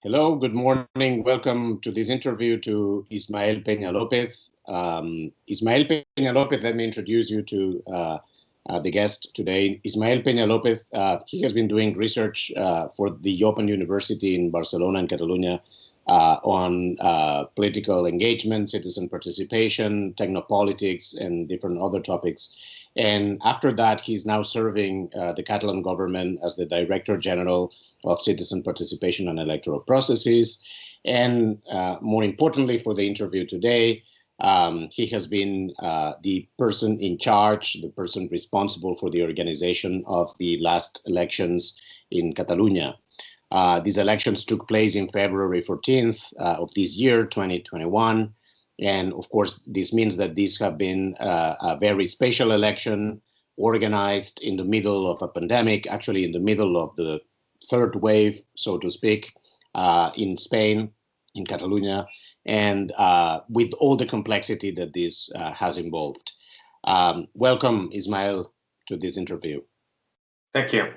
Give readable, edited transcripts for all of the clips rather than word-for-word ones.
Hello, good morning. Welcome to this interview to Ismael Peña-López. Ismael Peña-López, let me introduce you to the guest today. Ismael Peña-López, he has been doing research for the Open University in Barcelona and Catalonia on political engagement, citizen participation, technopolitics, and different other topics. And after that, he's now serving the Catalan government as the Director General of Citizen Participation and Electoral Processes. And more importantly for the interview today, he has been the person in charge, the person responsible for the organization of the last elections in Catalonia. These elections took place in February 14th of this year, 2021. And of course, this means that these have been a very special election organized in the middle of a pandemic, actually in the middle of the third wave, so to speak, in Spain, in Catalonia, and with all the complexity that this has involved. Welcome, Ismael, to this interview. Thank you.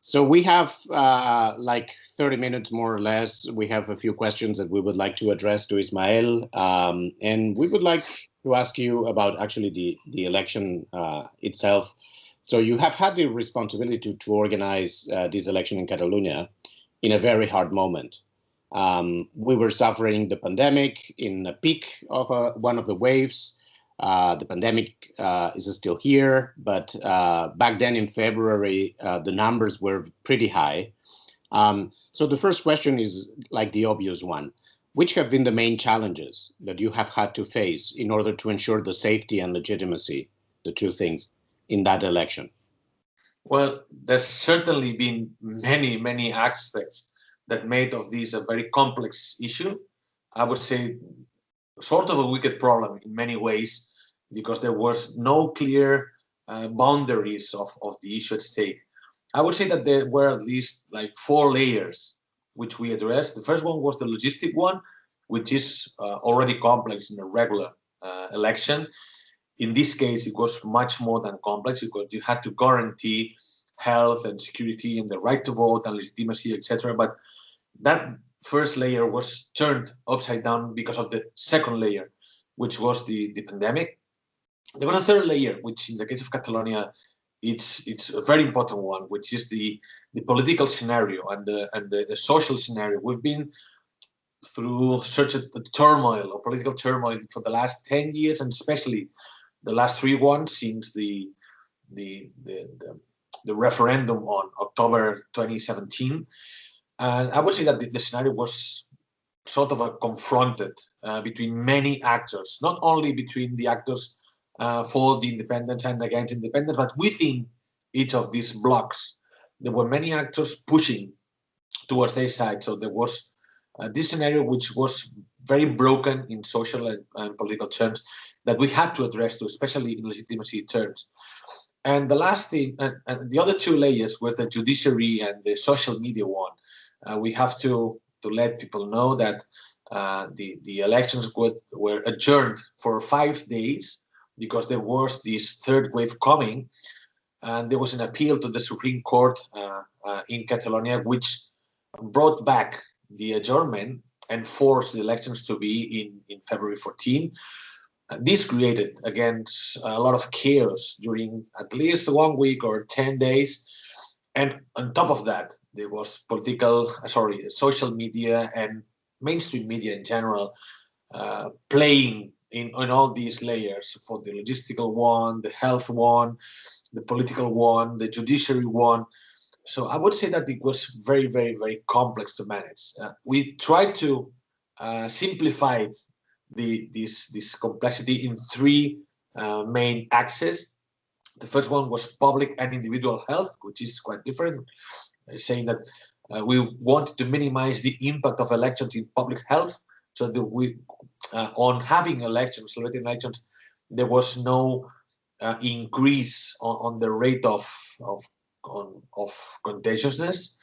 So we have like 30 minutes more or less. We have a few questions that we would like to address to Ismael. And we would like to ask you about actually the election itself. So you have had the responsibility to organize this election in Catalonia in a very hard moment. We were suffering the pandemic in a peak of one of the waves. The pandemic is still here, but back then in February, the numbers were pretty high. So the first question is like the obvious one. Which have been the main challenges that you have had to face in order to ensure the safety and legitimacy, the two things, in that election? Well, there's certainly been many aspects that made of this a very complex issue. I would say sort of a wicked problem in many ways, because there was no clear boundaries of the issue at stake. I would say that there were at least like 4 layers which we addressed. The first one was the logistic one, which is already complex in a regular election. In this case, it was much more than complex, because you had to guarantee health and security and the right to vote and legitimacy, etc. But that first layer was turned upside down because of the second layer, which was the pandemic. There was a third layer, which in the case of Catalonia, it's a very important one, which is the political scenario and the social scenario. We've been through such a turmoil or political turmoil for the last 10 years, and especially the last 3 ones since the referendum on October 2017. And I would say that the scenario was sort of a confronted between many actors, not only between the actors for the independence and against independence, but within each of these blocks, there were many actors pushing towards their side. So there was this scenario, which was very broken in social and political terms, that we had to address, to, especially in legitimacy terms. And the last thing, and the other 2 layers were the judiciary and the social media one. We have to let people know that the elections were adjourned for 5 days, because there was this third wave coming, and there was an appeal to the Supreme Court in Catalonia, which brought back the adjournment and forced the elections to be in February 14. This created, again, a lot of chaos during at least 1 week or 10 days. And on top of that, there was social media and mainstream media in general playing in all these layers, for the logistical one, the health one, the political one, the judiciary one. So I would say that it was very complex to manage. We tried to simplify this complexity in 3 main axes. The first one was public and individual health, which is quite different, saying that we wanted to minimize the impact of elections in public health, so that we, on having elections, celebrating elections, there was no increase on the rate of contagiousness.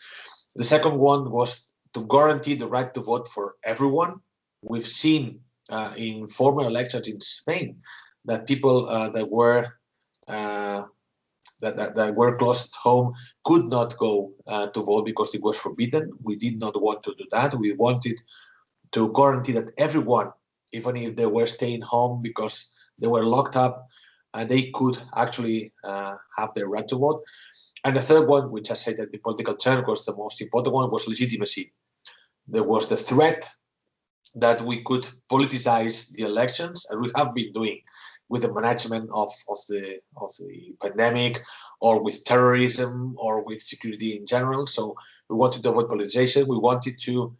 The second one was to guarantee the right to vote for everyone. We've seen in former elections in Spain that people that were that were close at home could not go to vote because it was forbidden. We did not want to do that. We wanted to guarantee that everyone, even if they were staying home because they were locked up, they could actually have their right to vote. And the third one, which I said that the political term was the most important one, was legitimacy. There was the threat that we could politicize the elections, and we have been doing with the management of the pandemic, or with terrorism, or with security in general. So we wanted to avoid politicization. We wanted to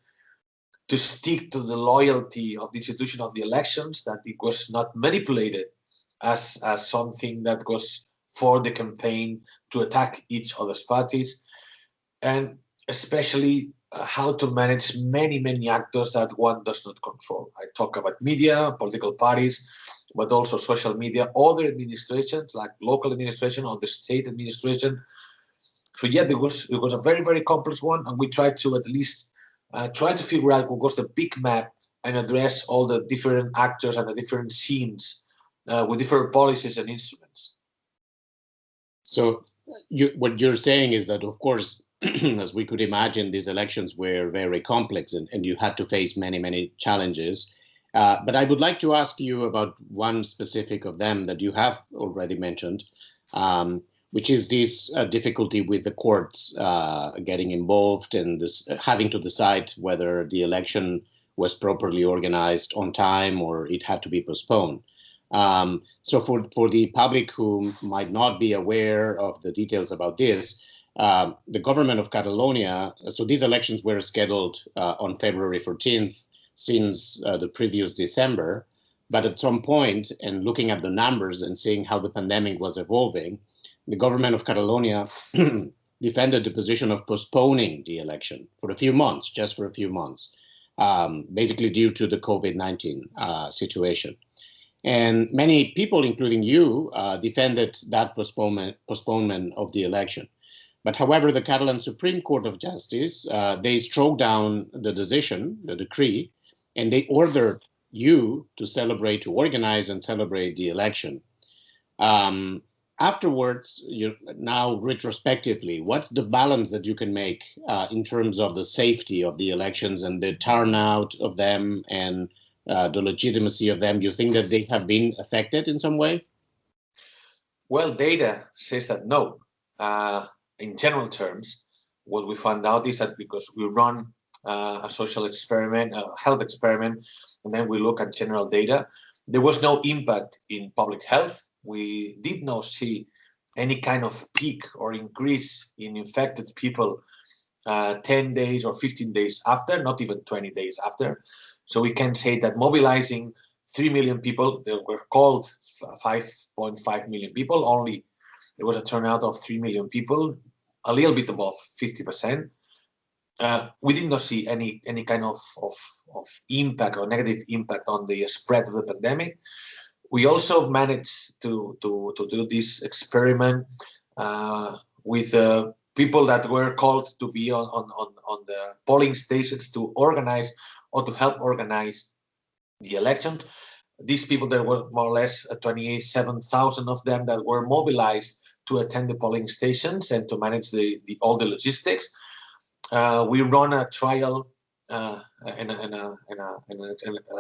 stick to the loyalty of the institution of the elections, that it was not manipulated as something that was for the campaign to attack each other's parties, and especially how to manage many actors that one does not control. I talk about media, political parties, but also social media, other administrations like local administration or the state administration. So yeah, it was a very complex one, and we tried to at least try to figure out what was the big map and address all the different actors and the different scenes with different policies and instruments. So what you're saying is that, of course, as we could imagine, these elections were very complex, and you had to face many challenges. But I would like to ask you about one specific of them that you have already mentioned, which is this difficulty with the courts getting involved and this, having to decide whether the election was properly organized on time or it had to be postponed. So for the public who might not be aware of the details about this, the government of Catalonia, so these elections were scheduled on February 14th since the previous December. But at some point, and looking at the numbers and seeing how the pandemic was evolving, the government of Catalonia defended the position of postponing the election for a few months, just for a few months, basically due to the COVID-19 situation. And many people, including you, defended that postponement of the election. But however, the Catalan Supreme Court of Justice, they struck down the decision, the decree, and they ordered you to organize and celebrate the election. Afterwards, now retrospectively, what's the balance that you can make in terms of the safety of the elections and the turnout of them and the legitimacy of them? Do you think that they have been affected in some way? Well, data says that no. In general terms, what we found out is that because we run a social experiment, a health experiment, and then we look at general data, there was no impact in public health. We did not see any kind of peak or increase in infected people 10 days or 15 days after, not even 20 days after. So we can say that mobilizing 3 million people, they were called 5.5 million people, only there was a turnout of 3 million people, a little bit above 50%. We did not see any kind of impact or negative impact on the spread of the pandemic. We also managed to do this experiment with people that were called to be on the polling stations to organize or to help organize the elections. These people, there were more or less 27,000 of them that were mobilized to attend the polling stations and to manage all the logistics. We run a trial and as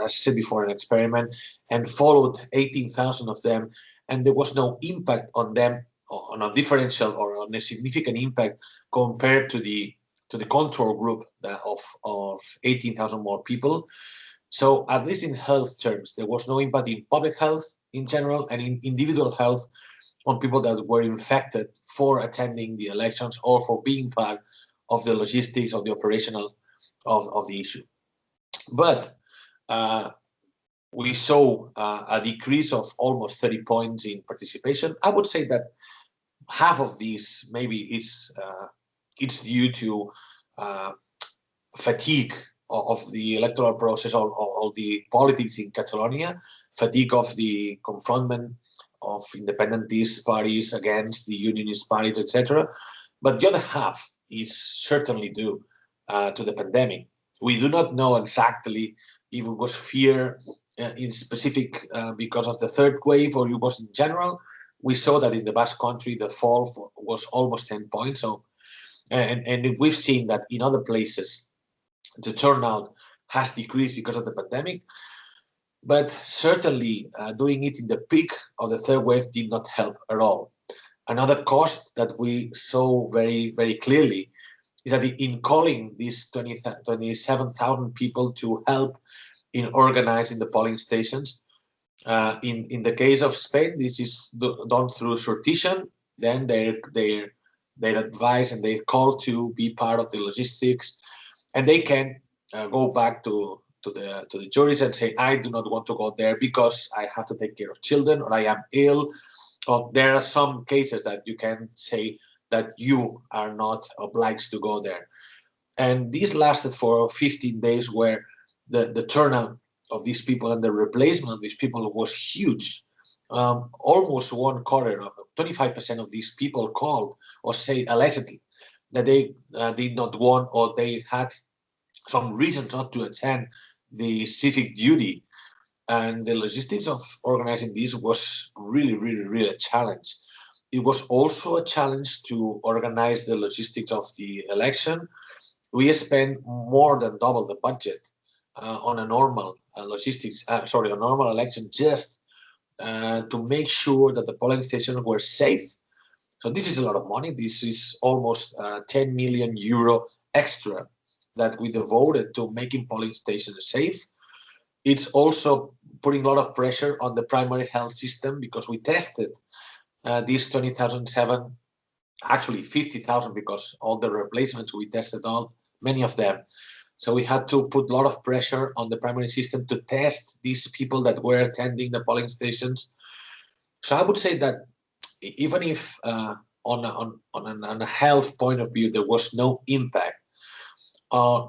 I said before, an experiment, and followed 18,000 of them, and there was no impact on them, on a differential or on a significant impact compared to the control group of 18,000 more people. So at least in health terms, there was no impact in public health in general and in individual health on people that were infected for attending the elections or for being part of the logistics of the operational of the issue. But we saw a decrease of almost 30 points in participation. I would say that half of these maybe it's due to fatigue of the electoral process or the politics in Catalonia, fatigue of the confrontment of independentist parties against the unionist parties, etc. But the other half is certainly due to the pandemic. We do not know exactly if it was fear in specific because of the third wave or it was in general. we saw that in the Basque Country, the fall was almost 10 points. So, and we've seen that in other places, the turnout has decreased because of the pandemic. But certainly doing it in the peak of the third wave did not help at all. Another cost that we saw very, very clearly is that in calling these 27,000 people to help in organizing the polling stations, in the case of Spain, this is done through sortition. Then their advice and they call to be part of the logistics, and they can go back to the juries and say, I do not want to go there because I have to take care of children, or I am ill. Or there are some cases that you can say that you are not obliged to go there. And this lasted for 15 days, where the turnout of these people and the replacement of these people was huge. Almost one quarter, 25% of these people called or say allegedly that they did not want, or they had some reasons not to attend the civic duty. And the logistics of organizing this was really, really, really a challenge. It was also a challenge to organize the logistics of the election. We spent more than double the budget on a normal a normal election, just to make sure that the polling stations were safe. So this is a lot of money. This is almost 10 million euro extra that we devoted to making polling stations safe. It's also putting a lot of pressure on the primary health system, because we tested these 20,007, actually 50,000, because all the replacements we tested many of them. So we had to put a lot of pressure on the primary system to test these people that were attending the polling stations. So I would say that even if on a health point of view, there was no impact,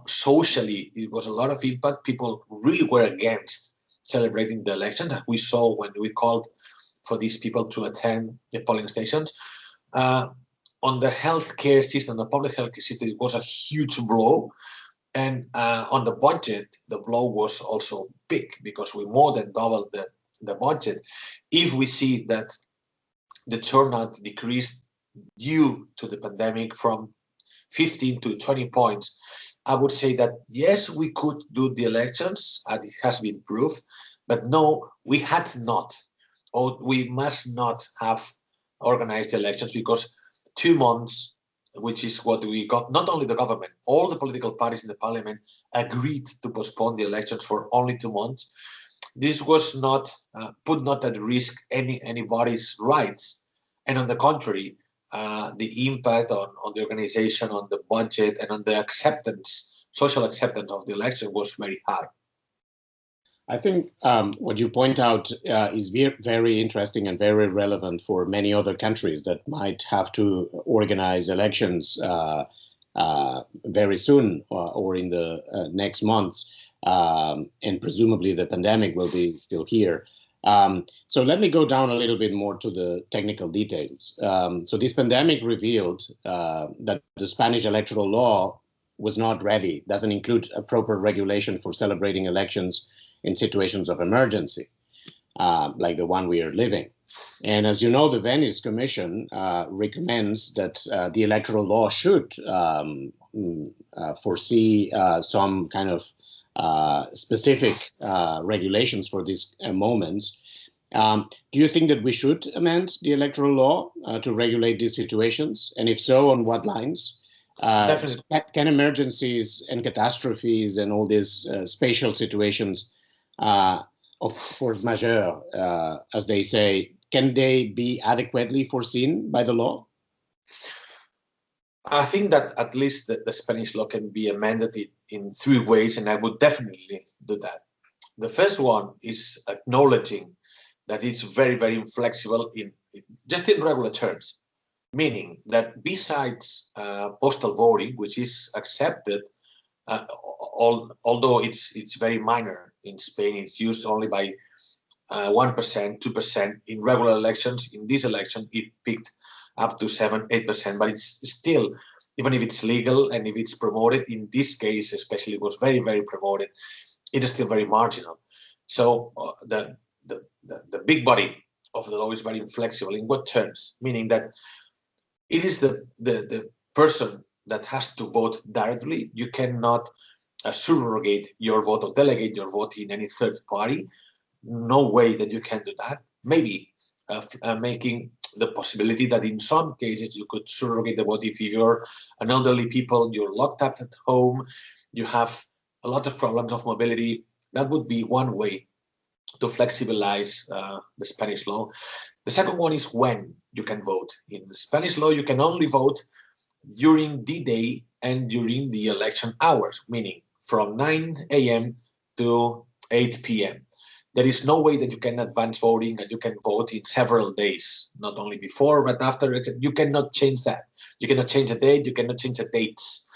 socially, it was a lot of impact. People really were against celebrating the elections, that we saw when we called for these people to attend the polling stations. On the healthcare system, the public healthcare system, it was a huge blow. And on the budget, the blow was also big, because we more than doubled the budget. If we see that the turnout decreased due to the pandemic from 15 to 20 points, I would say that yes, we could do the elections, and it has been proved, but no, we had not, or we must not have organized elections, because 2 months, which is what we got, not only the government, all the political parties in the parliament agreed to postpone the elections for only 2 months. This was not put not at risk anybody's rights, and on the contrary, the impact on the organization, on the budget, and on the acceptance, social acceptance of the election was very high. I think what you point out is very interesting and very relevant for many other countries that might have to organize elections very soon or in the next months, and presumably the pandemic will be still here. So let me go down a little bit more to the technical details. So this pandemic revealed that the Spanish electoral law was not ready, doesn't include a proper regulation for celebrating elections in situations of emergency, like the one we are living. And as you know, the Venice Commission recommends that the electoral law should foresee some kind of specific regulations for these moments. Do you think that we should amend the electoral law to regulate these situations? And if so, on what lines? Definitely. Can emergencies and catastrophes and all these spatial situations of force majeure, as they say, can they be adequately foreseen by the law? I think that at least the Spanish law can be amended in 3 ways, and I would definitely do that. The first one is acknowledging that it's very, very inflexible just in regular terms, meaning that besides postal voting, which is accepted, although it's very minor in Spain, it's used only by 1%, 2%. In regular elections, in this election, it peaked up to 7, 8%, but it's still, even if it's legal and if it's promoted, in this case especially, it was very, very promoted, it is still very marginal. So the big body of the law is very inflexible. In what terms? Meaning that it is the person that has to vote directly. You cannot surrogate your vote or delegate your vote in any third party. No way that you can do that. Maybe making the possibility that in some cases you could surrogate the vote if you're an elderly people, you're locked up at home, you have a lot of problems of mobility. That would be one way to flexibilize the Spanish law. The second one is when you can vote. In the Spanish law, you can only vote during the day and during the election hours, meaning from 9 a.m. to 8 p.m. There is no way that you can advance voting and you can vote in several days, not only before, but after. You cannot change that. You cannot change the date, you cannot change the dates.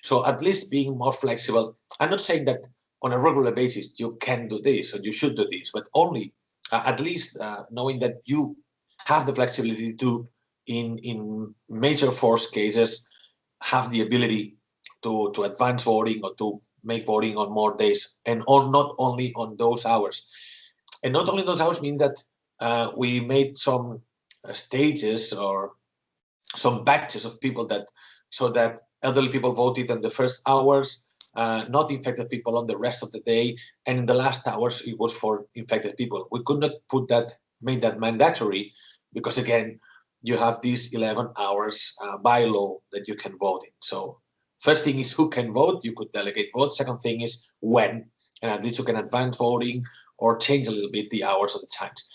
So at least being more flexible. I'm not saying that on a regular basis you can do this or you should do this, but only at least knowing that you have the flexibility to, in major force cases, have the ability to advance voting or to make voting on more days, and on not only on those hours. And not only those hours means that we made some stages or some batches of people that, so that elderly people voted in the first hours, not infected people on the rest of the day, and in the last hours it was for infected people. We could not make that mandatory, because again, you have these 11 hours by law that you can vote in. So first thing is who can vote, you could delegate vote. Second thing is when, and at least you can advance voting or change a little bit the hours of the times.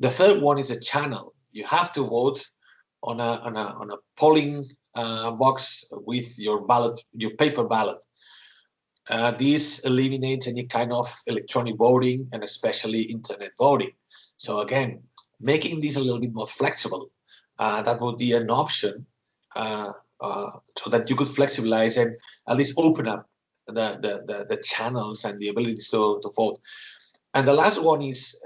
The third one is a channel. You have to vote on a polling box with your ballot, your paper ballot. This eliminates any kind of electronic voting and especially internet voting. So again, making this a little bit more flexible, that would be an option, so that you could flexibilize and at least open up the channels and the ability to vote. And the last one is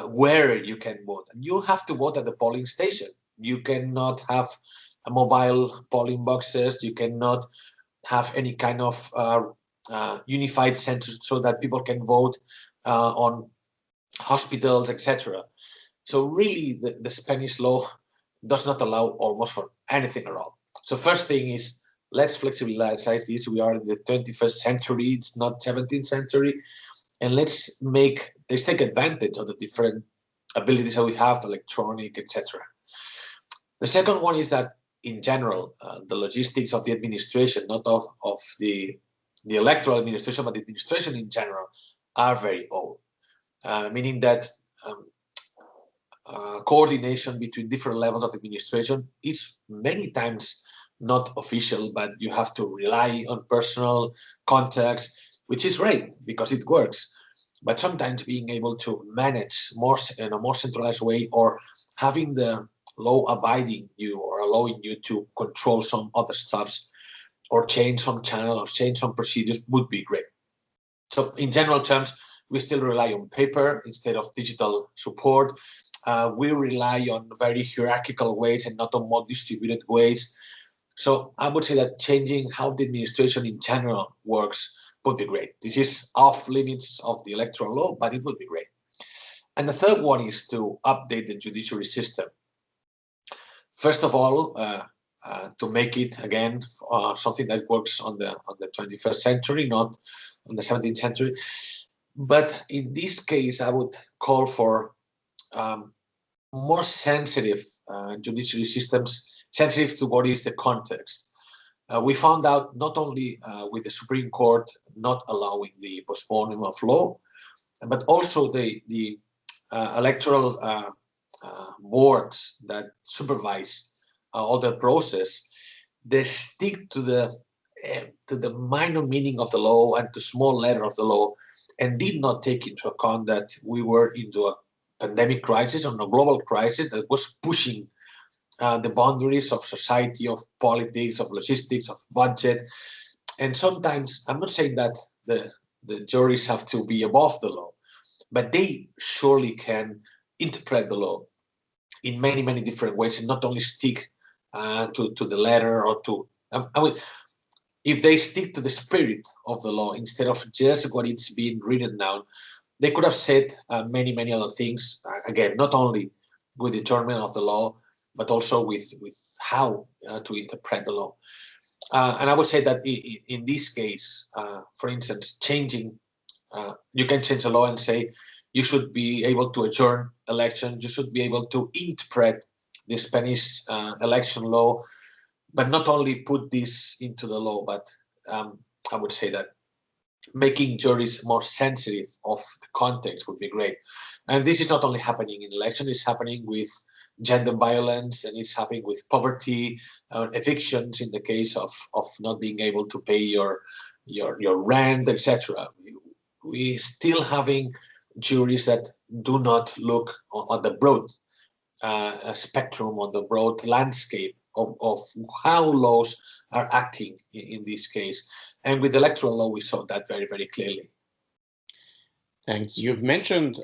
where you can vote. And you have to vote at the polling station. You cannot have mobile polling boxes. You cannot have any kind of unified centers so that people can vote on hospitals, etc. So really, the Spanish law does not allow almost for anything at all. So first thing is, let's flexibilize this. We are in the 21st century. It's not 17th century. And let's take advantage of the different abilities that we have, electronic, etc. The second one is that, in general, the logistics of the administration, not of the electoral administration, but the administration in general, are very old. Meaning that coordination between different levels of administration is many times not official, but you have to rely on personal contacts, which is great because it works. But sometimes being able to manage more in a more centralized way, or having the law abiding you or allowing you to control some other stuffs or change some channel or change some procedures would be great. So in general terms, we still rely on paper instead of digital support. We rely on very hierarchical ways and not on more distributed ways. So I would say that changing how the administration in general works would be great. This is off limits of the electoral law, but it would be great. And the third one is to update the judiciary system. First of all, to make it again something that works on the 21st century, not on the 17th century. But in this case, I would call for more sensitive judiciary systems, sensitive to what is the context. We found out not only with the Supreme Court not allowing the postponement of law, but also the electoral boards that supervise all the process. They stick to the minor meaning of the law and the small letter of the law, and did not take into account that we were into a pandemic crisis, or a global crisis that was pushing the boundaries of society, of politics, of logistics, of budget. And sometimes, I'm not saying that the juries have to be above the law, but they surely can interpret the law in many, many different ways, and not only stick to the letter or to, I mean, if they stick to the spirit of the law instead of just what it's being written down, they could have said many, many other things. again, not only with the adjournment of the law, but also with how to interpret the law. And I would say that in this case, for instance, you can change the law and say you should be able to adjourn elections, you should be able to interpret the Spanish election law, but not only put this into the law, but I would say that making juries more sensitive of the context would be great. And this is not only happening in elections, it's happening with gender violence, and it's happening with poverty, evictions in the case of not being able to pay your rent, etc. We still having juries that do not look on the broad spectrum, on the broad landscape of how laws are acting in this case. And with the electoral law, we saw that very, very clearly. Thanks. You've mentioned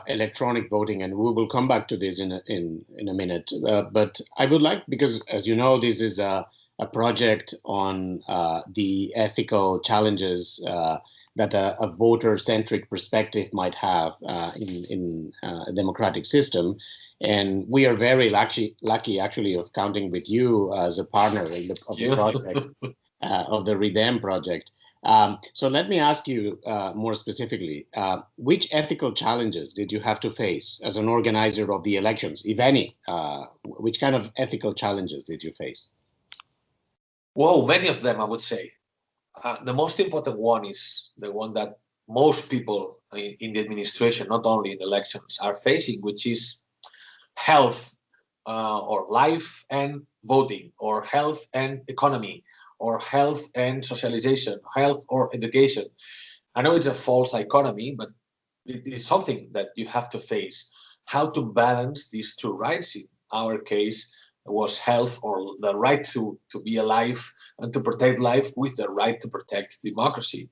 electronic voting, and we will come back to this in a minute. But I would like, because as you know, this is a project on the ethical challenges that a voter-centric perspective might have in a democratic system. And we are very lucky actually of counting with you as a partner of the project, of the REDEM project. So let me ask you more specifically, which ethical challenges did you have to face as an organizer of the elections, if any? Which kind of ethical challenges did you face? Well, many of them, I would say. The most important one is the one that most people in the administration, not only in elections, are facing, which is health or life and voting, or health and economy, or health and socialization, health or education. I know it's a false economy, but it is something that you have to face. How to balance these two rights. In our case, was health, or the right to be alive and to protect life, with the right to protect democracy.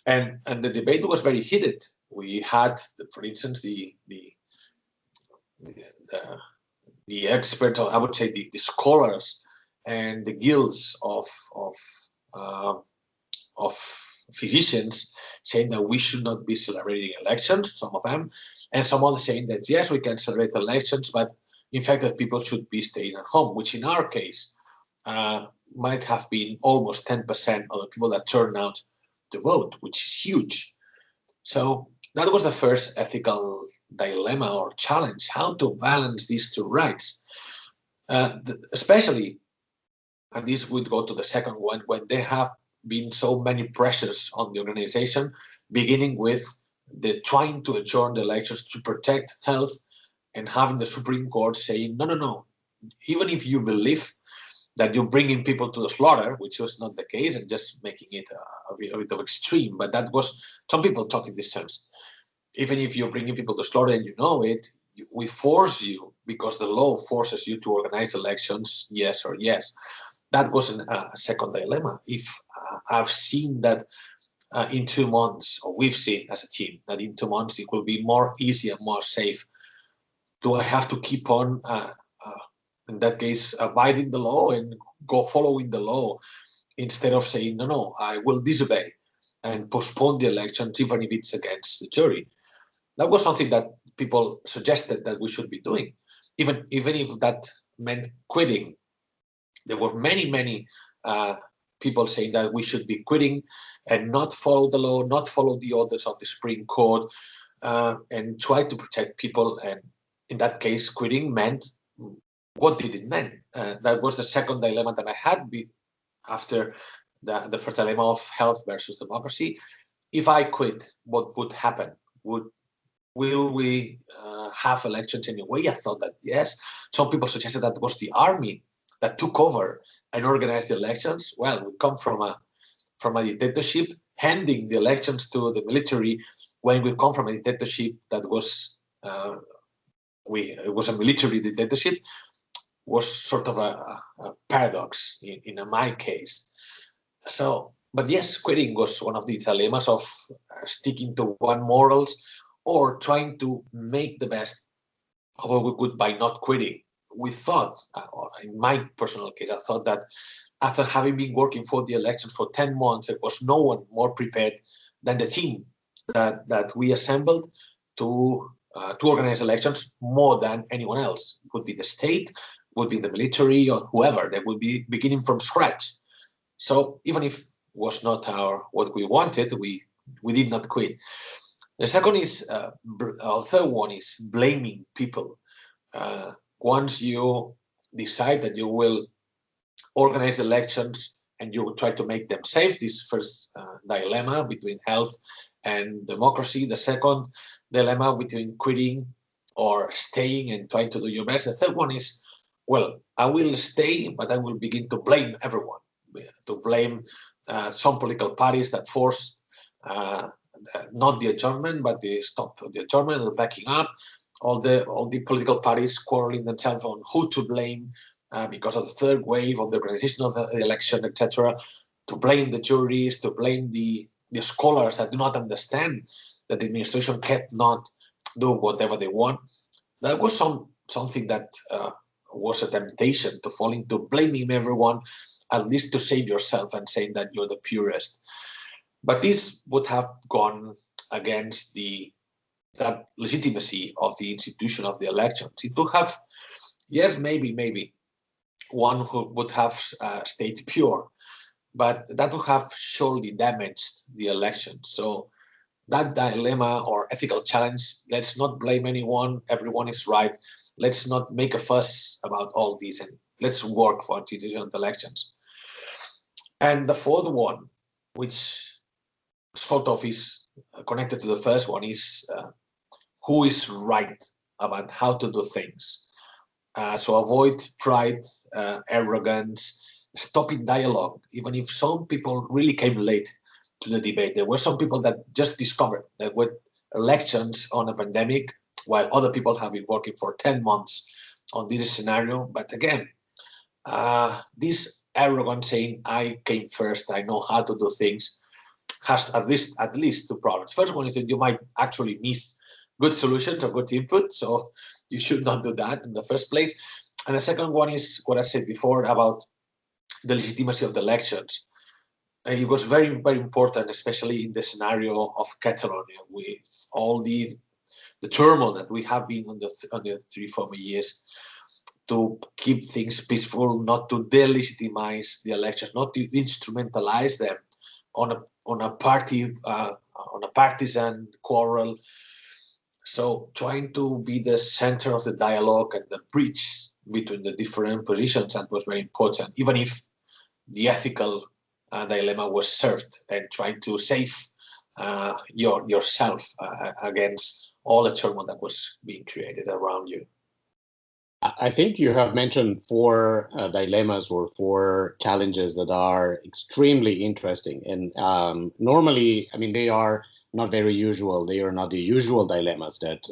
And the debate was very heated. We had, for instance, the experts, or I would say the scholars and the guilds of physicians saying that we should not be celebrating elections, some of them, and some others saying that yes, we can celebrate elections, but in fact that people should be staying at home, which in our case might have been almost 10% of the people that turned out to vote, which is huge. So that was the first ethical dilemma or challenge, how to balance these two rights. Especially, and this would go to the second one, when there have been so many pressures on the organization, beginning with the trying to adjourn the elections to protect health, and having the Supreme Court saying, no, even if you believe that you're bringing people to the slaughter, which was not the case, and just making it a bit of extreme, but that was, some people talk in these terms. Even if you're bringing people to slaughter and you know it, we force you, because the law forces you to organize elections, yes or yes. That was a second dilemma. If I've seen that in 2 months, or we've seen as a team, that in 2 months it will be more easy and more safe, do I have to keep on, in that case, abiding the law and go following the law, instead of saying, no, I will disobey and postpone the elections, even if it's against the jury? That was something that people suggested that we should be doing, even if that meant quitting. There were many people saying that we should be quitting and not follow the law, not follow the orders of the Supreme Court, and try to protect people. And in that case, quitting meant, what did it mean? That was the second dilemma that I had after the first dilemma of health versus democracy. If I quit, what would happen? Will we have elections anyway? I thought that yes. Some people suggested that it was the army that took over and organized the elections. Well, we come from a dictatorship, handing the elections to the military, when we come from a dictatorship that was it was a military dictatorship, was sort of a paradox in my case. So, but yes, quitting was one of the dilemmas of sticking to one morals, or trying to make the best of what we could by not quitting. We thought, or in my personal case, I thought that after having been working for the election for 10 months, there was no one more prepared than the team that we assembled to to organize elections more than anyone else. It would be the state, would be the military, or whoever. They would be beginning from scratch. So even if it was not what we wanted, we did not quit. The second is, our third one is blaming people. Once you decide that you will organize elections and you will try to make them safe, this first dilemma between health and democracy. The second dilemma between quitting or staying and trying to do your best. The third one is, well, I will stay, but I will begin to blame everyone, to blame some political parties that forced not the adjournment, but the stop of the adjournment, the backing up, all the political parties quarreling themselves on who to blame because of the third wave of the organization of the election, etc. To blame the juries, to blame the scholars that do not understand that the administration cannot do whatever they want. That was something that was a temptation to fall into blaming everyone, at least to save yourself and saying that you're the purest. But this would have gone against that legitimacy of the institution of the elections. It would have, yes, maybe one who would have stayed pure, but that would have surely damaged the election. So that dilemma or ethical challenge, let's not blame anyone, everyone is right. Let's not make a fuss about all these and let's work for institutional elections. And the fourth one, which sort of is connected to the first one, is who is right about how to do things. So avoid pride, arrogance, stopping dialogue. Even if some people really came late to the debate, there were some people that just discovered that with elections on a pandemic, while other people have been working for 10 months on this scenario. But again, this arrogance saying, I came first, I know how to do things, has at least two problems. First one is that you might actually miss good solutions or good input, so you should not do that in the first place. And the second one is what I said before about the legitimacy of the elections. It was very, very important, especially in the scenario of Catalonia, with all the turmoil that we have been on the 3-4 years, to keep things peaceful, not to delegitimize the elections, not to instrumentalize them on a partisan quarrel. So trying to be the center of the dialogue and the bridge between the different positions, that was very important, even if the ethical dilemma was served, and trying to save yourself against all the turmoil that was being created around you. I think you have mentioned four dilemmas or four challenges that are extremely interesting. And normally, I mean, they are not very usual. They are not the usual dilemmas that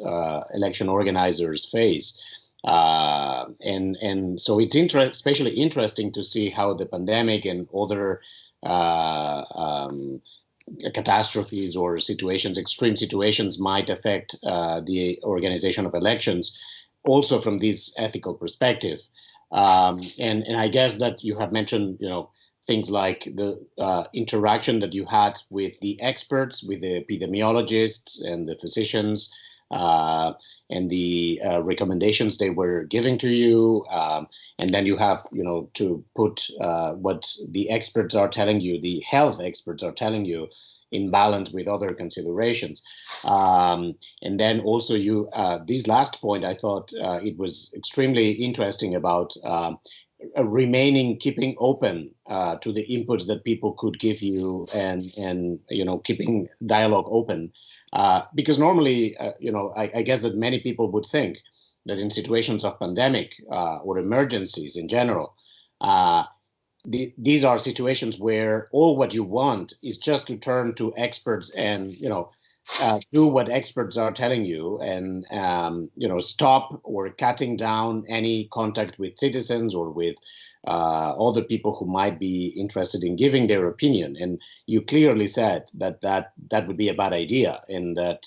election organizers face. And so it's especially interesting to see how the pandemic and other catastrophes or situations, extreme situations, might affect the organization of elections, also from this ethical perspective. And I guess that you have mentioned, things like the interaction that you had with the experts, with the epidemiologists and the physicians, and the recommendations they were giving to you. And then you have, to put what the experts are telling you, the health experts are telling you, in balance with other considerations. And then also this last point, I thought it was extremely interesting about keeping open to the inputs that people could give you, and keeping dialogue open. Because normally, I guess that many people would think that in situations of pandemic or emergencies in general, these are situations where all what you want is just to turn to experts and do what experts are telling you, and stop or cutting down any contact with citizens or with other people who might be interested in giving their opinion. And you clearly said that would be a bad idea, and that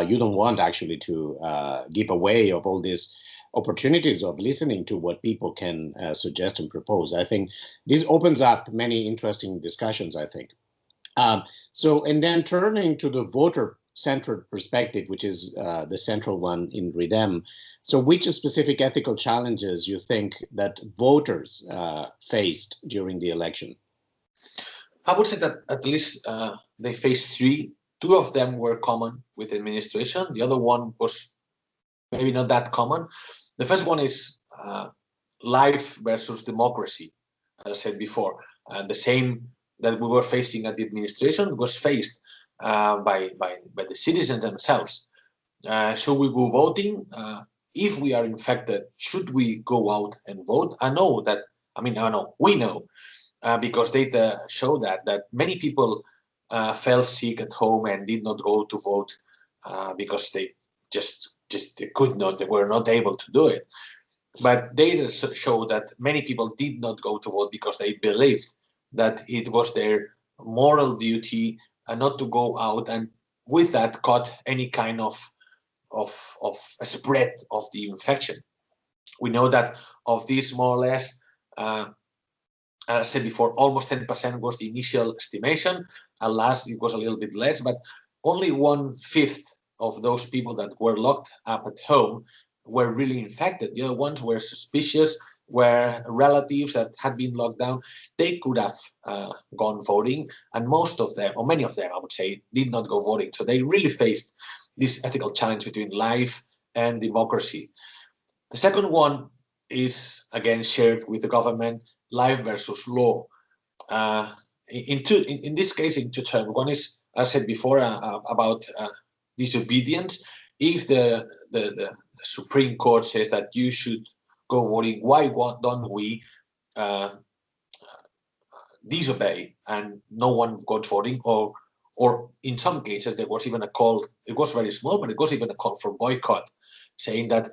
you don't want actually to give away of all these opportunities of listening to what people can suggest and propose. I think this opens up many interesting discussions, I think. And then turning to the voter central perspective, which is the central one in REDEM. So which specific ethical challenges you think that voters faced during the election? I would say that at least they faced three. Two of them were common with administration. The other one was maybe not that common. The first one is life versus democracy, as I said before. The same that we were facing at the administration was faced by the citizens themselves. Should we go voting? If we are infected, should we go out and vote? We know because data show that many people fell sick at home and did not go to vote because they just they could not, they were not able to do it. But data show that many people did not go to vote because they believed that it was their moral duty not to go out, and with that cut any kind of a spread of the infection. We know that of these more or less, as I said before, almost 10% was the initial estimation. At last, it was a little bit less, but only 1/5 of those people that were locked up at home were really infected. The other ones were suspicious, were relatives that had been locked down. They could have gone voting, and most of them, or many of them, I would say, did not go voting. So they really faced this ethical challenge between life and democracy. The second one is, again, shared with the government, life versus law. In this case, in two terms. One is, as I said before, about disobedience. If the Supreme Court says that you should go voting, why don't we disobey and no one got voting? Or in some cases, there was even a call, it was very small, but it was even a call for boycott, saying that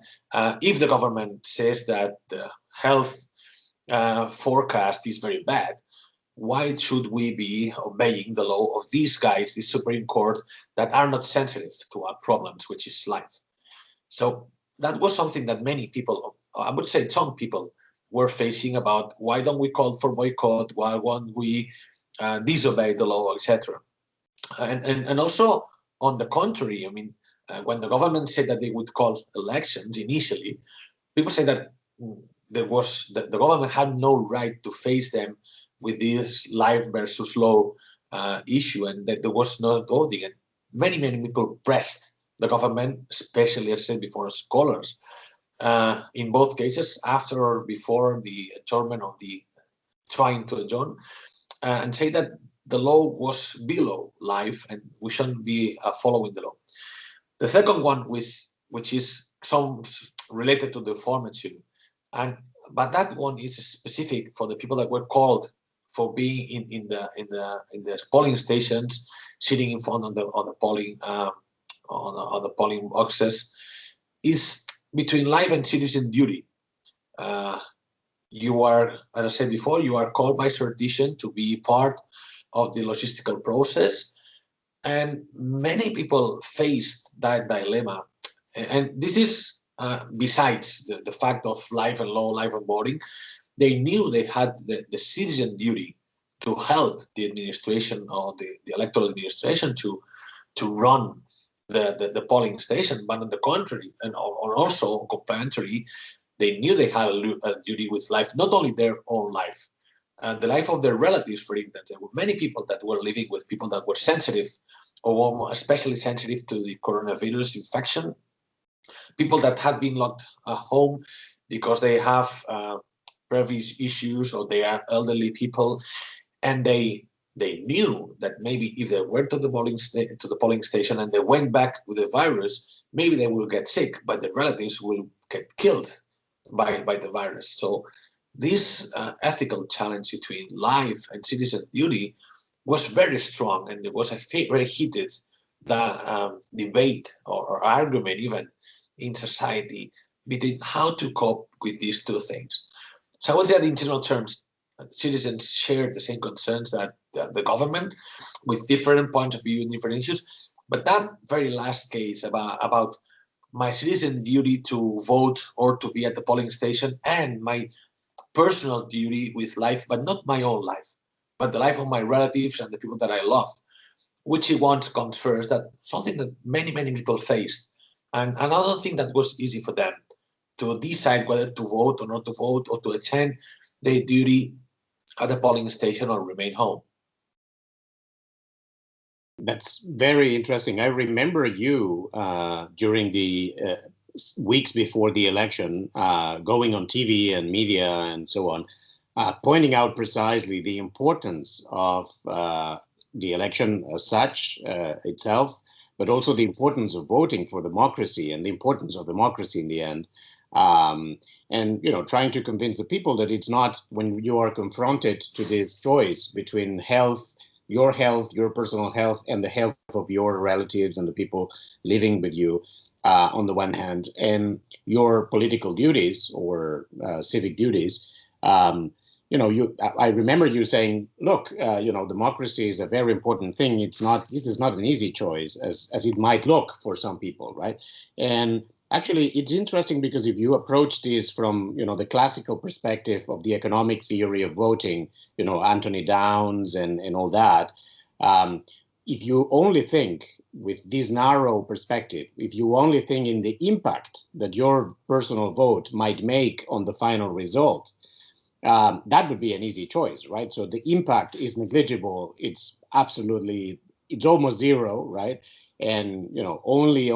if the government says that the health forecast is very bad, why should we be obeying the law of these guys, the Supreme Court, that are not sensitive to our problems, which is life? So that was something that many people, I would say some people, were facing about why don't we call for boycott, why won't we disobey the law, etc. And also, on the contrary, I mean, when the government said that they would call elections initially, people say that the government had no right to face them with this life versus law issue, and that there was no voting. And many people pressed the government, especially, as I said before, scholars, in both cases, after or before the adjournment of the trying to adjourn, and say that the law was below life and we shouldn't be following the law. The second one, which is some related to the formature, but that one is specific for the people that were called for being in the polling stations, sitting in front of the polling on the polling boxes, is between life and citizen duty. You are, as I said before, you are called by tradition to be part of the logistical process, and many people faced that dilemma. And this is besides the fact of life and law, life and voting. They knew they had the citizen duty to help the administration or the electoral administration to run the polling station, but on the contrary, or also complementary, they knew they had a duty with life, not only their own life, the life of their relatives, for instance. There were many people that were living with people that were sensitive, or especially sensitive to the coronavirus infection, people that had been locked at home because they have previous issues or they are elderly people, and they knew that maybe if they went to the polling station and they went back with the virus, maybe they will get sick, but their relatives will get killed by the virus. So this ethical challenge between life and citizen duty was very strong, and there was a very heated debate or argument even in society between how to cope with these two things. So I would say that in general terms, citizens shared the same concerns that the government, with different points of view and different issues. But that very last case about my citizen duty to vote or to be at the polling station, and my personal duty with life, but not my own life, but the life of my relatives and the people that I love, which one comes first. That something that many people faced, and another thing that was easy for them to decide whether to vote or not to vote, or to attend their duty at the polling station or remain home. That's very interesting. I remember you during the weeks before the election, going on TV and media and so on, pointing out precisely the importance of the election as such itself, but also the importance of voting for democracy and the importance of democracy in the end. And trying to convince the people that it's not, when you are confronted to this choice between health, your personal health, and the health of your relatives and the people living with you, on the one hand, and your political duties or civic duties. I remember you saying, look, democracy is a very important thing. This is not an easy choice as it might look for some people, right? And actually, it's interesting because if you approach this from, the classical perspective of the economic theory of voting, Anthony Downs and all that, if you only think with this narrow perspective, if you only think in the impact that your personal vote might make on the final result, that would be an easy choice, right? So the impact is negligible. It's almost zero, right? And only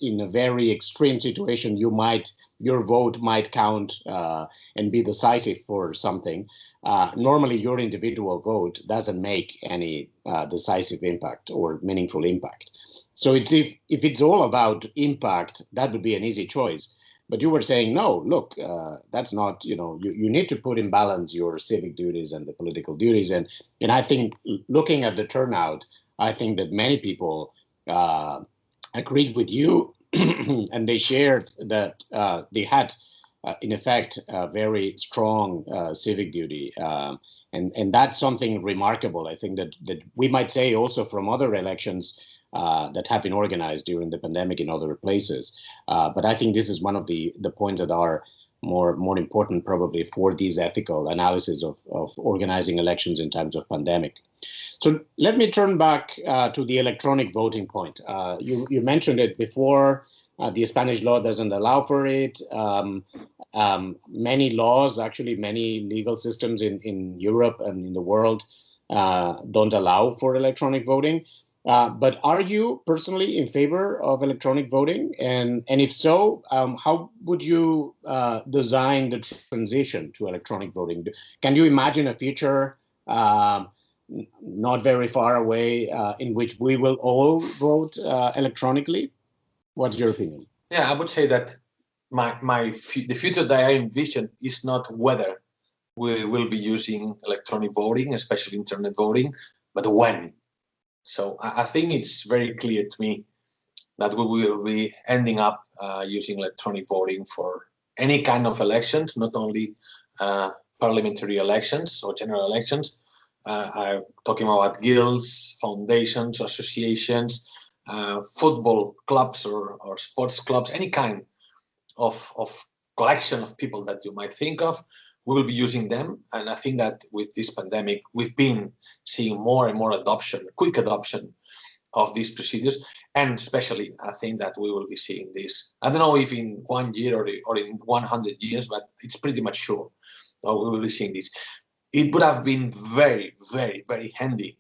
in a very extreme situation your vote might count and be decisive for something. Normally, your individual vote doesn't make any decisive impact or meaningful impact. So if it's all about impact, that would be an easy choice. But you were saying, no, look, that's not, you need to put in balance your civic duties and the political duties. And I think looking at the turnout, I think that many people agreed with you and they shared that they had, in effect, a very strong civic duty. And that's something remarkable. I think that we might say also from other elections that have been organized during the pandemic in other places. But I think this is one of the points that are more important probably for these ethical analysis of organizing elections in times of pandemic. So let me turn back to the electronic voting point. You mentioned it before. The Spanish law doesn't allow for it. Many laws, actually many legal systems in Europe and in the world don't allow for electronic voting. But are you personally in favor of electronic voting? And if so, how would you design the transition to electronic voting? Can you imagine a future not very far away in which we will all vote electronically? What's your opinion? Yeah, I would say that the future that I envision is not whether we will be using electronic voting, especially internet voting, but when. So I think it's very clear to me that we will be ending up using electronic voting for any kind of elections, not only parliamentary elections or general elections. I'm talking about guilds, foundations, associations, football clubs or sports clubs, any kind of collection of people that you might think of. We will be using them. And I think that with this pandemic, we've been seeing more and more quick adoption of these procedures. And especially, I think that we will be seeing this. I don't know if in 1 year or in 100 years, but it's pretty much sure we will be seeing this. It would have been very, very, very handy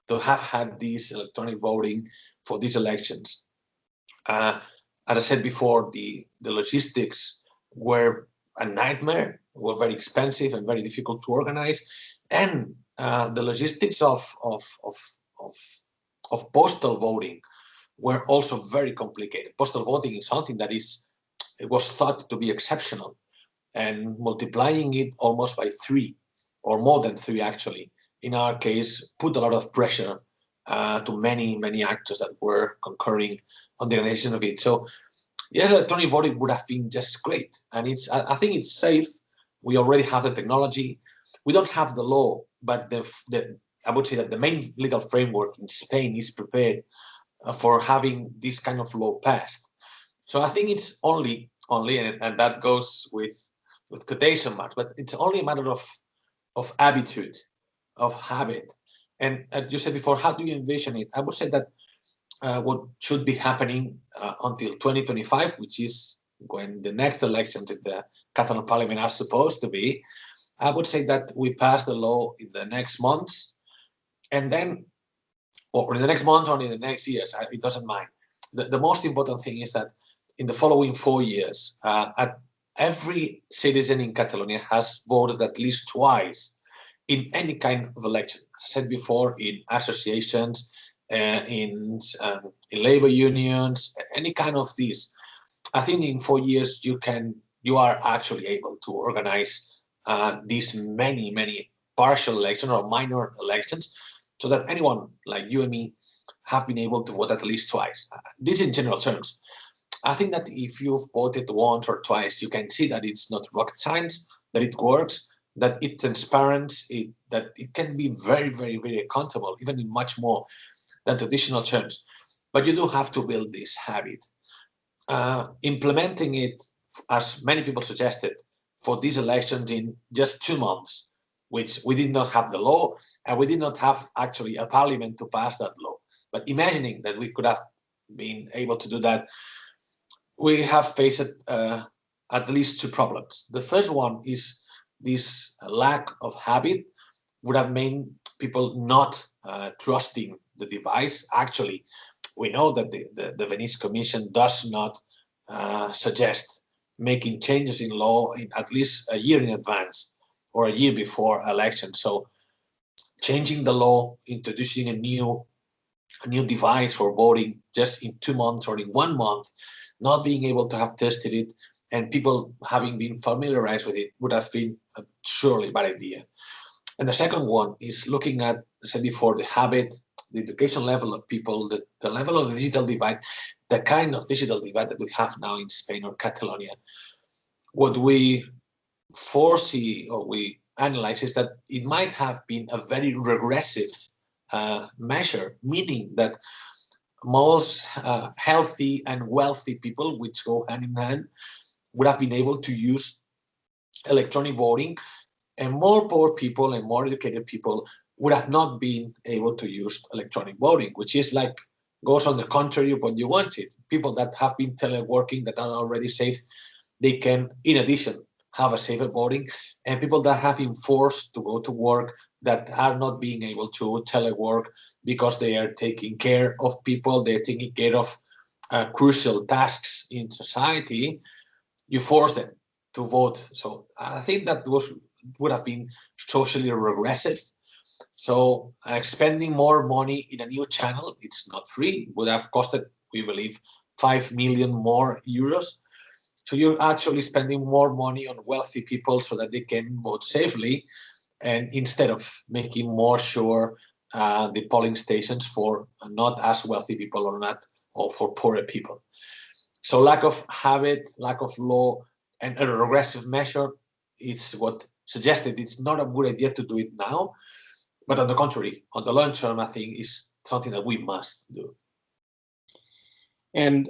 to have had this electronic voting for these elections. As I said before, the logistics were a nightmare, were very expensive and very difficult to organize. And the logistics of postal voting were also very complicated. Postal voting is something that it was thought to be exceptional, and multiplying it almost by 3 or more than 3 actually, in our case, put a lot of pressure to many actors that were concurring on the organization of it. So yes, electronic voting would have been just great. And I think it's safe. We already have the technology. We don't have the law, but I would say that the main legal framework in Spain is prepared for having this kind of law passed. So I think it's only, and that goes with quotation marks, but it's only a matter of attitude, of habit, And as you said before, how do you envision it? I would say that what should be happening until 2025, which is when the next elections in the Catalan parliament are supposed to be, I would say that we pass the law in the next months, and then, or in the next months or in the next years, it doesn't mind. The most important thing is that in the following 4 years, every citizen in Catalonia has voted at least twice in any kind of election. As I said before, in associations, in labor unions, any kind of these. I think in 4 years you are actually able to organize these many partial elections or minor elections, so that anyone like you and me have been able to vote at least twice. This in general terms. I think that if you've voted once or twice, you can see that it's not rocket science, that it works, that it's transparent, that it can be very accountable, even in much more than traditional terms. But you do have to build this habit. Implementing it, as many people suggested, for these elections in just 2 months, which we did not have the law, and we did not have actually a parliament to pass that law. But imagining that we could have been able to do that, we have faced at least 2 problems. The first one is this lack of habit would have made people not trusting the device. Actually, we know that the Venice Commission does not suggest making changes in law in at least a year in advance or a year before election. So changing the law, introducing a new device for voting just in 2 months or in 1 month, not being able to have tested it, and people having been familiarized with it would have been a surely bad idea. And the second one is looking at, as I said before, the habit, the education level of people, the level of the digital divide, the kind of digital divide that we have now in Spain or Catalonia. What we foresee or we analyze is that it might have been a very regressive measure, meaning that most healthy and wealthy people, which go hand in hand, would have been able to use electronic voting, and more poor people and more educated people would have not been able to use electronic voting, which is like goes on the contrary of what you wanted. People that have been teleworking, that are already safe, they can, in addition, have a safer voting, and people that have been forced to go to work that are not being able to telework because they are taking care of people, they're taking care of crucial tasks in society, you force them to vote. So I think that would have been socially regressive. So spending more money in a new channel, it's not free, would have costed, we believe, 5 million more euros. So you're actually spending more money on wealthy people so that they can vote safely, and instead of making more sure the polling stations for not as wealthy people or for poorer people. So lack of habit, lack of law, and a regressive measure is what suggested it's not a good idea to do it now. But on the contrary, on the long term, I think is something that we must do. And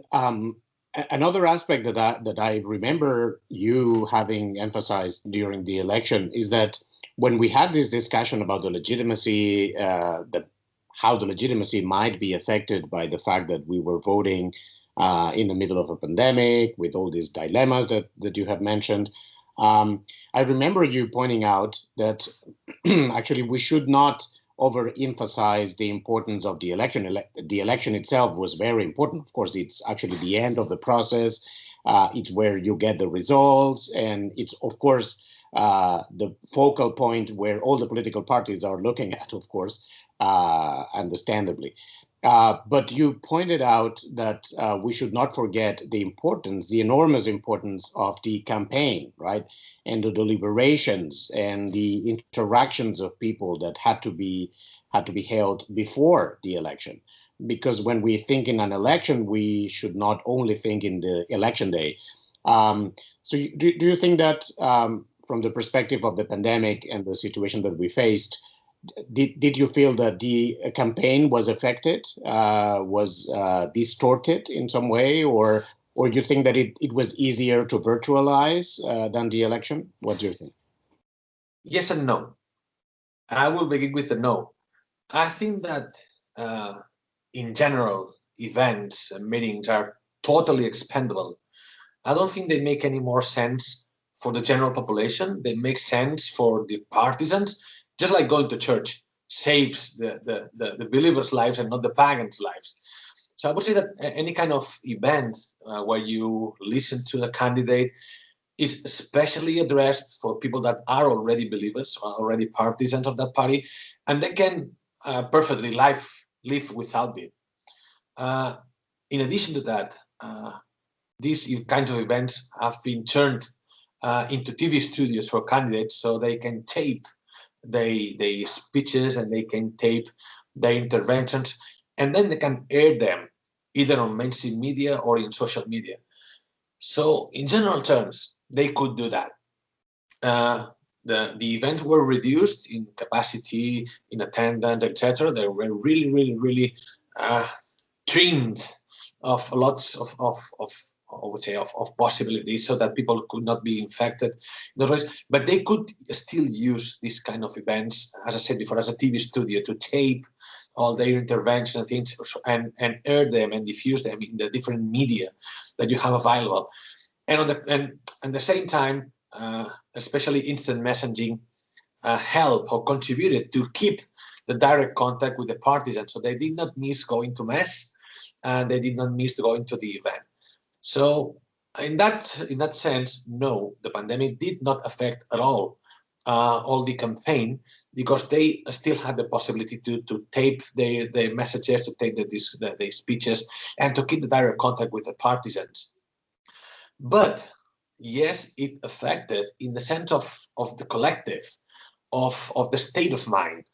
another aspect that I remember you having emphasized during the election is that when we had this discussion about the legitimacy, how the legitimacy might be affected by the fact that we were voting in the middle of a pandemic with all these dilemmas that you have mentioned, I remember you pointing out that actually we should not overemphasize the importance of the election. The election itself was very important. Of course, it's actually the end of the process. It's where you get the results. And it's, of course, the focal point where all the political parties are looking at, of course, understandably. But you pointed out that we should not forget the importance, the enormous importance of the campaign, right? And the deliberations and the interactions of people that had to be held before the election. Because when we think in an election, we should not only think in the election day. So do you think that from the perspective of the pandemic and the situation that we faced, did you feel that the campaign was affected, was distorted in some way, or you think that it was easier to virtualize than the election? What do you think? Yes and no. I will begin with the no. I think that in general, events and meetings are totally expendable. I don't think they make any more sense for the general population. They make sense for the partisans, just like going to church saves the believers' lives and not the pagans' lives. So I would say that any kind of event where you listen to the candidate is especially addressed for people that are already believers, are already partisans of that party, and they can perfectly live without it. Uh, in addition to that, these kinds of events have been turned into TV studios for candidates, so they can tape their speeches and they can tape their interventions, and then they can air them either on mainstream media or in social media. So in general terms, they could do that. The events were reduced in capacity, in attendance, etc. They were really trimmed of lots of I would say of possibilities so that people could not be infected in those ways. But they could still use this kind of events, as I said before, as a TV studio to tape all their interventions and things and air them and diffuse them in the different media that you have available. And on the same time, especially instant messaging helped or contributed to keep the direct contact with the partisans. So they did not miss going to mass and they did not miss going to the event. So in that sense, no, the pandemic did not affect at all the campaign because they still had the possibility to tape their messages, to tape their speeches, and to keep the direct contact with the partisans. But yes, it affected in the sense of the collective, of the state of mind,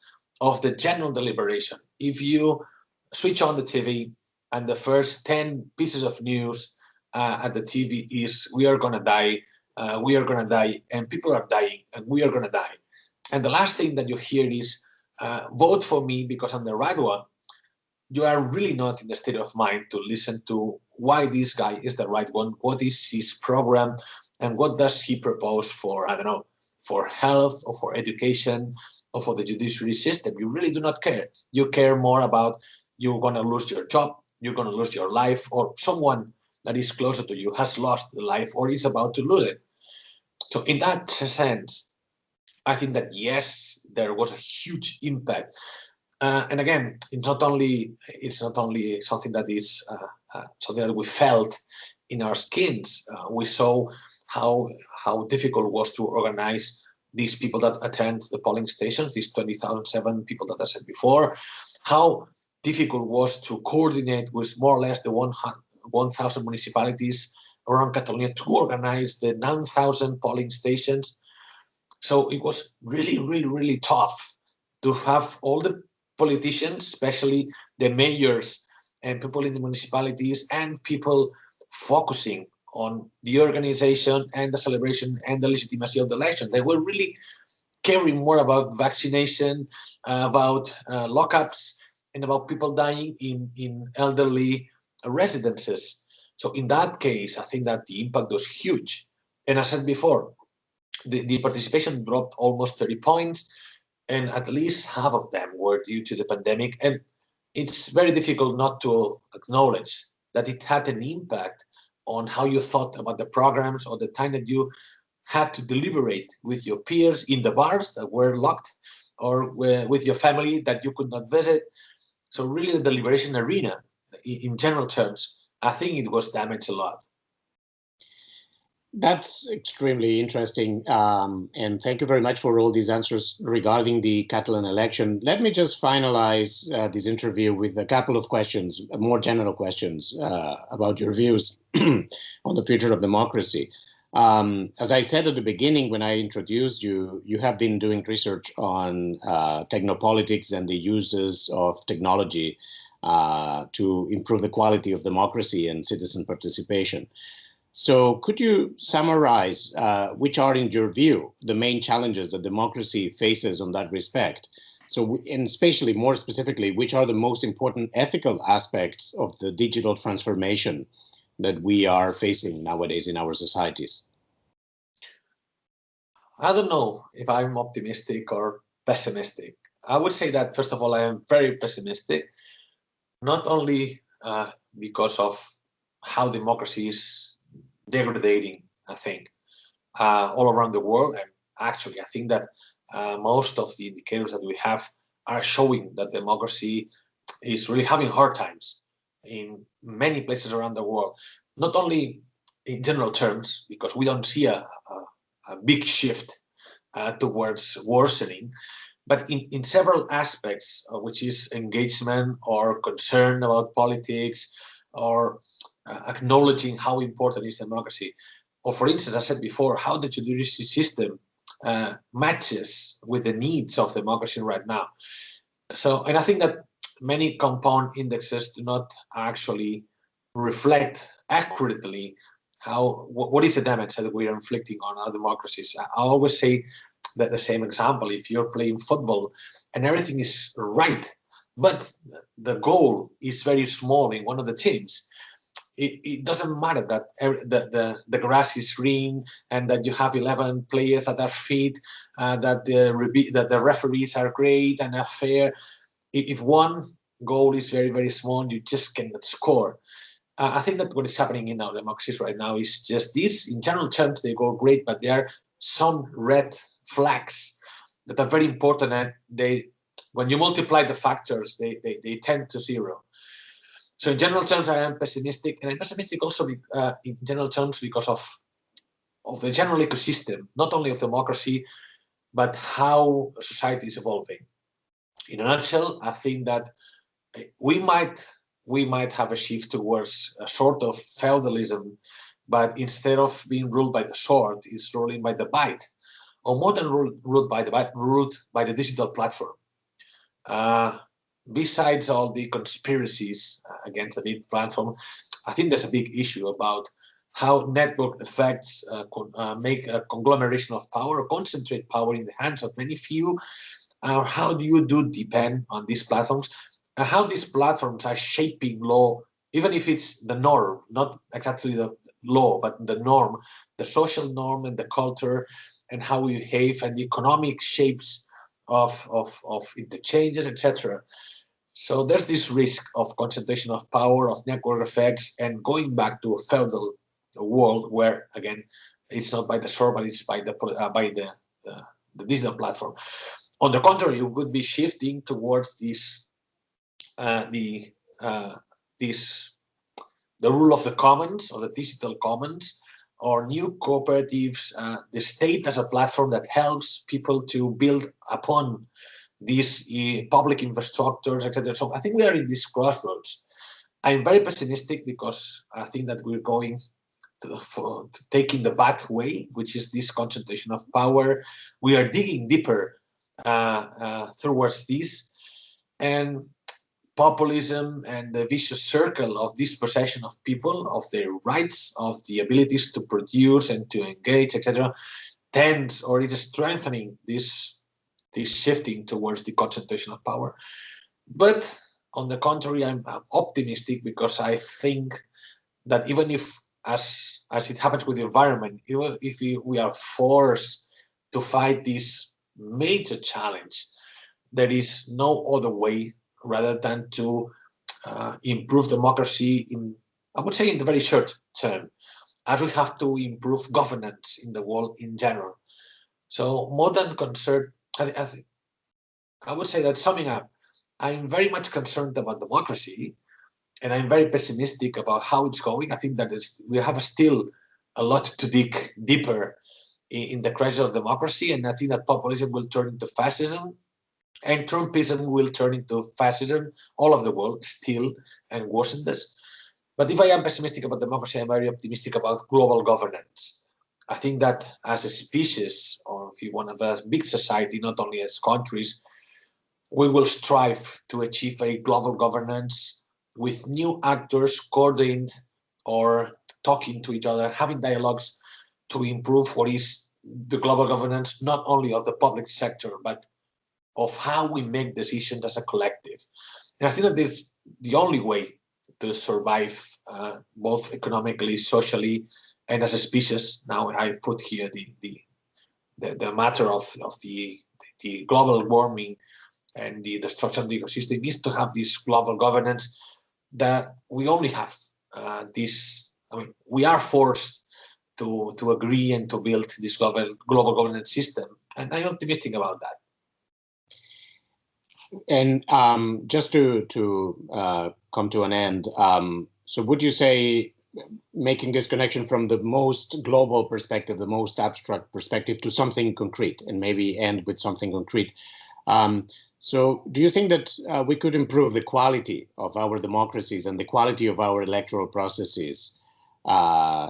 of the general deliberation. If you switch on the TV and the first 10 pieces of news at the TV is we are going to die, we are going to die, and people are dying, and we are going to die. And the last thing that you hear is vote for me because I'm the right one. You are really not in the state of mind to listen to why this guy is the right one, what is his program, and what does he propose for, I don't know, for health or for education or for the judiciary system. You really do not care. You care more about you're going to lose your job, you're going to lose your life, or someone that is closer to you has lost the life or is about to lose it. So in that sense, I think that yes, there was a huge impact. And again, it's not only something that is something that we felt in our skins. We saw how difficult it was to organize these people that attend the polling stations, these 20,007 people that I said before, how difficult it was to coordinate with more or less the 1,000 municipalities around Catalonia to organize the 9,000 polling stations. So it was really tough to have all the politicians, especially the mayors and people in the municipalities and people focusing on the organization and the celebration and the legitimacy of the election. They were really caring more about vaccination, about lockups, and about people dying in elderly residences. So in that case, I think that the impact was huge. And as I said before, the participation dropped almost 30 points, and at least half of them were due to the pandemic. And it's very difficult not to acknowledge that it had an impact on how you thought about the programs or the time that you had to deliberate with your peers in the bars that were locked or with your family that you could not visit. So really the deliberation arena, in general terms, I think it was damaged a lot. That's extremely interesting. And thank you very much for all these answers regarding the Catalan election. Let me just finalize this interview with a couple of questions, more general questions about your views on the future of democracy. As I said at the beginning, when I introduced you, you have been doing research on technopolitics and the uses of technology to improve the quality of democracy and citizen participation. So could you summarize which are, in your view, the main challenges that democracy faces on that respect? So, and especially more specifically, which are the most important ethical aspects of the digital transformation that we are facing nowadays in our societies? I don't know if I'm optimistic or pessimistic. I would say that, first of all, I am very pessimistic, not only because of how democracy is degrading, I think, all around the world. And actually, I think that most of the indicators that we have are showing that democracy is really having hard times in many places around the world. Not only in general terms, because we don't see a big shift towards worsening, but in several aspects, which is engagement or concern about politics or acknowledging how important is democracy. Or for instance, I said before, how the judiciary system matches with the needs of democracy right now. So, and I think that many compound indexes do not actually reflect accurately what is the damage that we are inflicting on our democracies. I always say that the same example: if you're playing football and everything is right, but the goal is very small in one of the teams, it doesn't matter that the grass is green and that you have 11 players that are fit, that the referees are great and are fair. If one goal is very, very small, you just cannot score. I think that what is happening in our democracies right now is just this. In general terms, they go great, but there are some red flags that are very important, and when you multiply the factors, they tend to zero. So in general terms, I am pessimistic, and I'm pessimistic also in general terms because of the general ecosystem, not only of democracy, but how society is evolving. In a nutshell, I think that we might have a shift towards a sort of feudalism, but instead of being ruled by the sword, it's ruling by the bite, or more than ruled by the bite, ruled by the digital platform. Besides all the conspiracies against the big platform, I think there's a big issue about how network effects make a conglomeration of power or concentrate power in the hands of many few. How do you depend on these platforms? How these platforms are shaping law, even if it's the norm, not exactly the law, but the norm, the social norm and the culture, and how we behave, and the economic shapes of interchanges, etc. So there's this risk of concentration of power, of network effects, and going back to a feudal world where, again, it's not by the sword, but it's by the digital platform. On the contrary, it would be shifting towards this the rule of the commons, or the digital commons, or new cooperatives, the state as a platform that helps people to build upon these public infrastructures, etc. So I think we are in this crossroads. I'm very pessimistic because I think that we're going to taking the bad way, which is this concentration of power. We are digging deeper towards this, and populism and the vicious circle of dispossession of people, of their rights, of the abilities to produce and to engage, etc., tends, or it is strengthening this shifting towards the concentration of power. But on the contrary, I'm optimistic because I think that even if, as it happens with the environment, even if we are forced to fight this major challenge, there is no other way rather than to improve democracy I would say, in the very short term, as we have to improve governance in the world in general. So more than concerned, I would say that, summing up, I'm very much concerned about democracy, and I'm very pessimistic about how it's going. I think that we have still a lot to dig deeper in the crisis of democracy, and I think that populism will turn into fascism, and Trumpism will turn into fascism all over the world still, and worsen this. But if I am pessimistic about democracy, I'm very optimistic about global governance. I think that as a species, or if you want to have a big society, not only as countries, we will strive to achieve a global governance with new actors coordinated or talking to each other, having dialogues to improve what is the global governance, not only of the public sector, but of how we make decisions as a collective. And I think that this is the only way to survive, both economically, socially, and as a species. Now I put here the matter of the global warming and the structure of the ecosystem is to have this global governance that we only have we are forced to agree and to build this global governance system. And I'm optimistic about that. And just to come to an end, so would you say, making this connection from the most global perspective, the most abstract perspective, to something concrete, and maybe end with something concrete. So do you think that we could improve the quality of our democracies and the quality of our electoral processes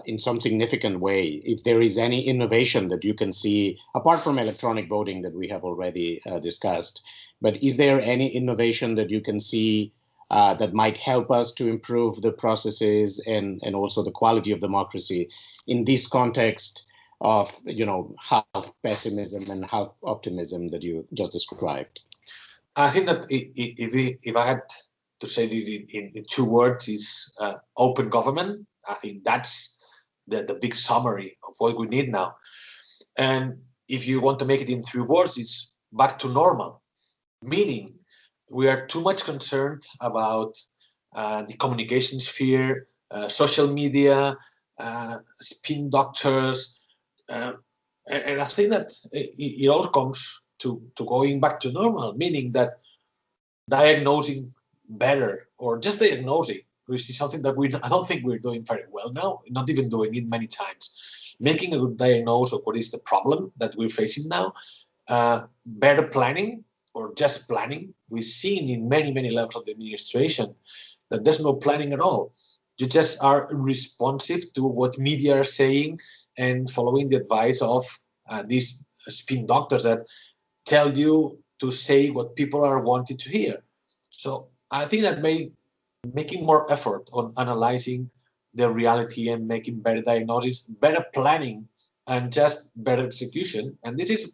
in some significant way? If there is any innovation that you can see, apart from electronic voting that we have already discussed, but is there any innovation that you can see that might help us to improve the processes and also the quality of democracy in this context of, half pessimism and half optimism that you just described? I think that if I had to say it in 2 words, is open government. I think that's the big summary of what we need now. And if you want to make it in 3 words, it's back to normal, meaning we are too much concerned about the communication sphere, social media, spin doctors, and I think that it all comes to going back to normal, meaning that diagnosing better, or just diagnosing, which is something that I don't think we're doing very well now, not even doing it many times. Making a good diagnosis of what is the problem that we're facing now, better planning, or just planning. We've seen in many levels of the administration that there's no planning at all. You just are responsive to what media are saying and following the advice of these spin doctors that tell you to say what people are wanting to hear. So I think that making more effort on analyzing the reality and making better diagnosis, better planning, and just better execution. And this is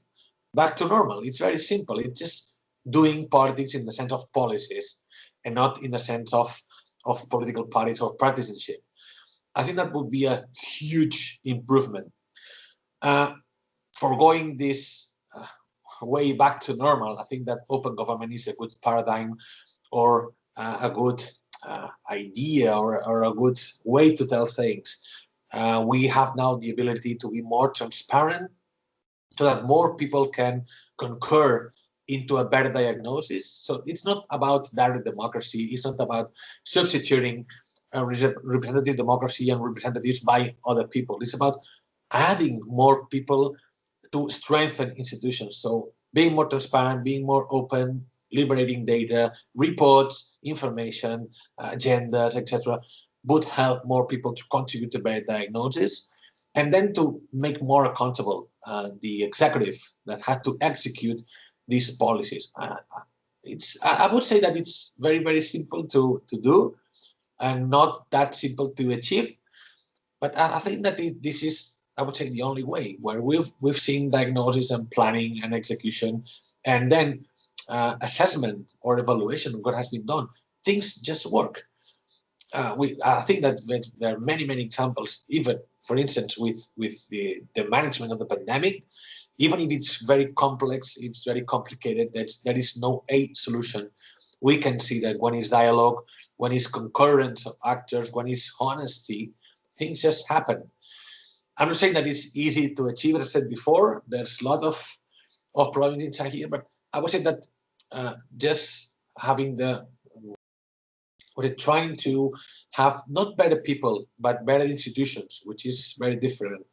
back to normal. It's very simple. It's just doing politics in the sense of policies and not in the sense of political parties or partisanship. I think that would be a huge improvement. For going this way back to normal, I think that open government is a good paradigm, or a good idea, or a good way to tell things. We have now the ability to be more transparent so that more people can concur into a better diagnosis. So it's not about direct democracy. It's not about substituting representative democracy and representatives by other people. It's about adding more people to strengthen institutions. So being more transparent, being more open, liberating data, reports, information, agendas, etc., would help more people to contribute to better diagnosis, and then to make more accountable the executive that had to execute these policies. I would say that it's very simple to do, and not that simple to achieve. But I think that this is, I would say, the only way, where we've seen diagnosis and planning and execution, and then assessment or evaluation of what has been done. Things just work. I think that there are many examples, even, for instance, with the management of the pandemic. Even if it's very complex, it's very complicated, there is no A solution. We can see that when is dialogue, when is concurrence of actors, when is honesty, things just happen. I'm not saying that it's easy to achieve. As I said before, there's a lot of problems inside here, but I would say that just having we're trying to have not better people, but better institutions, which is very different.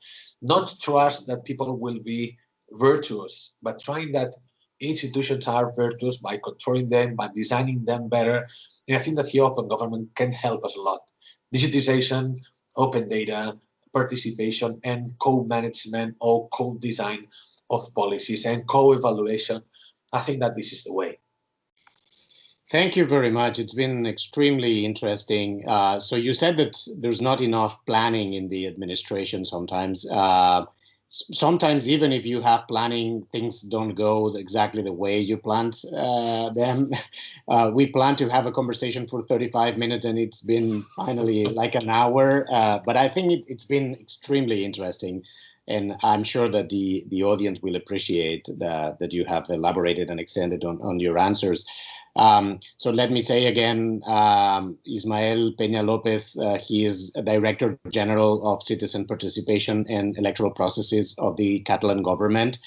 Not trust that people will be virtuous, but trying that institutions are virtuous by controlling them, by designing them better. And I think that here open government can help us a lot. Digitization, open data, participation, and co-management or co-design of policies and co-evaluation. I think that this is the way. Thank you very much. It's been extremely interesting. So you said that there's not enough planning in the administration sometimes. Sometimes even if you have planning, things don't go exactly the way you planned them. We planned to have a conversation for 35 minutes and it's been finally like an hour. But I think it's been extremely interesting. And I'm sure that the audience will appreciate that you have elaborated and extended on your answers. So let me say again, Ismael Peña-López, he is a Director General of Citizen Participation and Electoral Processes of the Catalan government.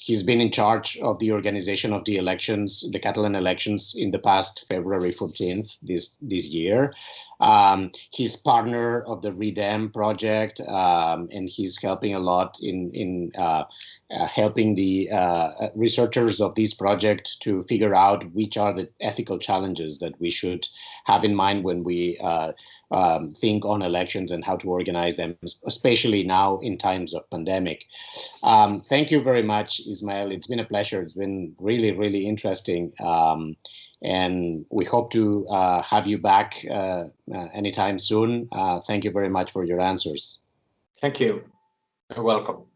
He's been in charge of the organization of the elections, the Catalan elections, in the past February 14th this year. He's partner of the REDEM project, and he's helping a lot in helping the researchers of this project to figure out which are the ethical challenges that we should have in mind when we think on elections and how to organize them, especially now in times of pandemic. Thank you very much, Ismael. It's been a pleasure. It's been really, really interesting. And we hope to have you back anytime soon. Thank you very much for your answers. Thank you. You're welcome.